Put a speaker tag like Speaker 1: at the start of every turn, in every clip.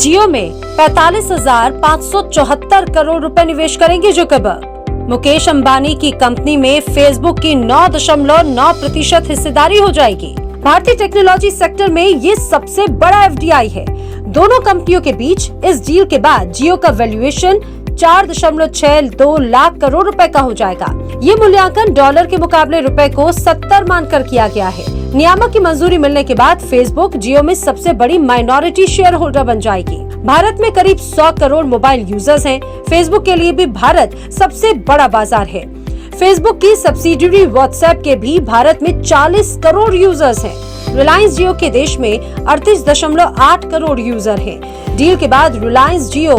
Speaker 1: जियो में 45,574 करोड़ रुपए निवेश करेंगे जुकरबर्ग। मुकेश अंबानी की कंपनी में फेसबुक की 9.9% हिस्सेदारी हो जाएगी। भारतीय टेक्नोलॉजी सेक्टर में ये सबसे बड़ा एफडीआई है। दोनों कंपनियों के बीच इस डील के बाद जियो का वैल्यूएशन 4.62 लाख करोड़ रुपए का हो जाएगा। ये मूल्यांकन डॉलर के मुकाबले रुपए को 70 मानकर किया गया है। नियामक की मंजूरी मिलने के बाद फेसबुक जियो में सबसे बड़ी माइनॉरिटी शेयर होल्डर बन जाएगी। भारत में करीब 100 करोड़ मोबाइल यूजर्स हैं। फेसबुक के लिए भी भारत सबसे बड़ा बाजार है। फेसबुक की सब्सिडियरी व्हाट्सएप के भी भारत में 40 करोड़ यूजर्स हैं। रिलायंस जियो के देश में 38.8 करोड़ यूजर हैं। डील के बाद रिलायंस जियो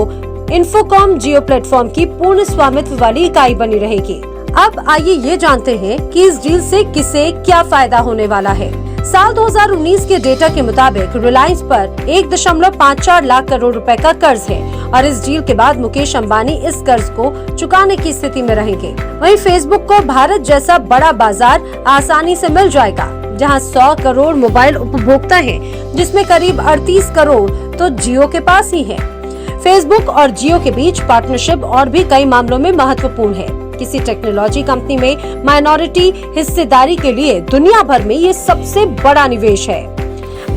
Speaker 1: इन्फोकॉम जियो प्लेटफॉर्म की पूर्ण स्वामित्व वाली इकाई बनी रहेगी। अब आइए ये जानते हैं कि इस डील से किसे क्या फायदा होने वाला है। साल 2019 के डेटा के मुताबिक रिलायंस पर 1.54 लाख करोड़ रुपए का कर्ज है और इस डील के बाद मुकेश अंबानी इस कर्ज को चुकाने की स्थिति में रहेंगे। वहीं फेसबुक को भारत जैसा बड़ा बाजार आसानी से मिल जाएगा, जहां 100 करोड़ मोबाइल उपभोक्ता हैं, जिसमें करीब 38 करोड़ तो जियो के पास ही है। फेसबुक और जियो के बीच पार्टनरशिप और भी कई मामलों में महत्वपूर्ण है। किसी टेक्नोलॉजी कंपनी में माइनॉरिटी हिस्सेदारी के लिए दुनिया भर में ये सबसे बड़ा निवेश है।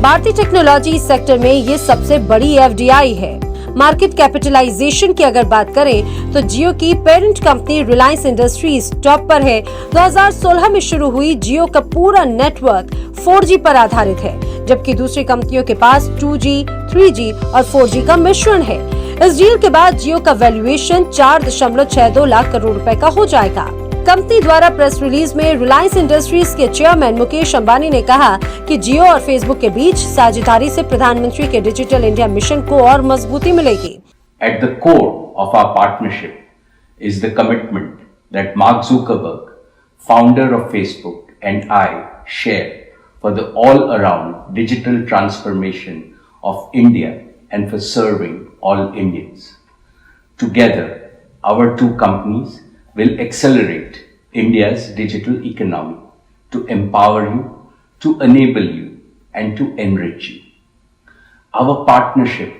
Speaker 1: भारतीय टेक्नोलॉजी सेक्टर में ये सबसे बड़ी एफडीआई है। मार्केट कैपिटलाइजेशन की अगर बात करें तो जियो की parent company Reliance industries top पर है। 2016 में शुरू हुई जियो का पूरा नेटवर्क 4G पर आधारित है, जबकि दूसरी कंपनियों के पास 2G, 3G और 4G का मिश्रण है। इस डील के बाद जियो का वैल्यूएशन 4.62 लाख करोड़ रुपए का हो जाएगा। कंपनी द्वारा प्रेस रिलीज में रिलायंस इंडस्ट्रीज के चेयरमैन मुकेश अंबानी ने कहा कि जियो और फेसबुक के बीच साझेदारी से प्रधानमंत्री के डिजिटल इंडिया मिशन को और मजबूती मिलेगी।
Speaker 2: At the core of our partnership is the commitment that Mark Zuckerberg, founder of Facebook, and I share for the all-around digital transformation of India and for serving all Indians. Together, our two companies will accelerate India's digital economy to empower you, to enable you, and to enrich you. Our partnership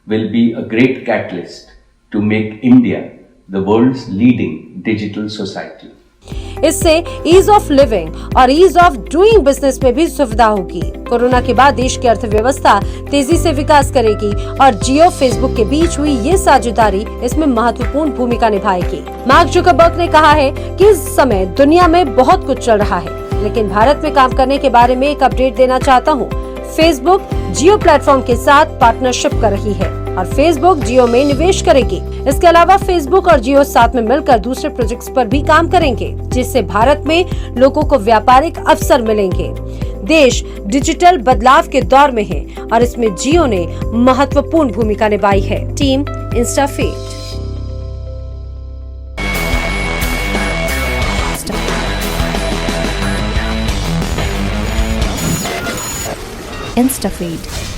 Speaker 2: will be a great catalyst to make India the world's leading digital society.
Speaker 1: इससे ease of living और ease of doing business में भी सुविधा होगी। Corona के बाद देश की अर्थव्यवस्था तेजी से विकास करेगी और जियो फेसबुक के बीच हुई ये साझेदारी इसमें महत्वपूर्ण भूमिका निभाएगी। मार्क जुकरबर्ग ने कहा है कि इस समय दुनिया में बहुत कुछ चल रहा है, लेकिन भारत में काम करने के बारे में एक अपडेट देना चाहता हूँ। फेसबुक जियो प्लेटफॉर्म के साथ पार्टनरशिप कर रही है और फेसबुक जियो में निवेश करेगी। इसके अलावा फेसबुक और जियो साथ में मिलकर दूसरे प्रोजेक्ट्स पर भी काम करेंगे, जिससे भारत में लोगों को व्यापारिक अवसर मिलेंगे। देश डिजिटल बदलाव के दौर में है और इसमें जियो ने महत्वपूर्ण भूमिका निभाई है। Team Instafeed.
Speaker 3: InstaFeed.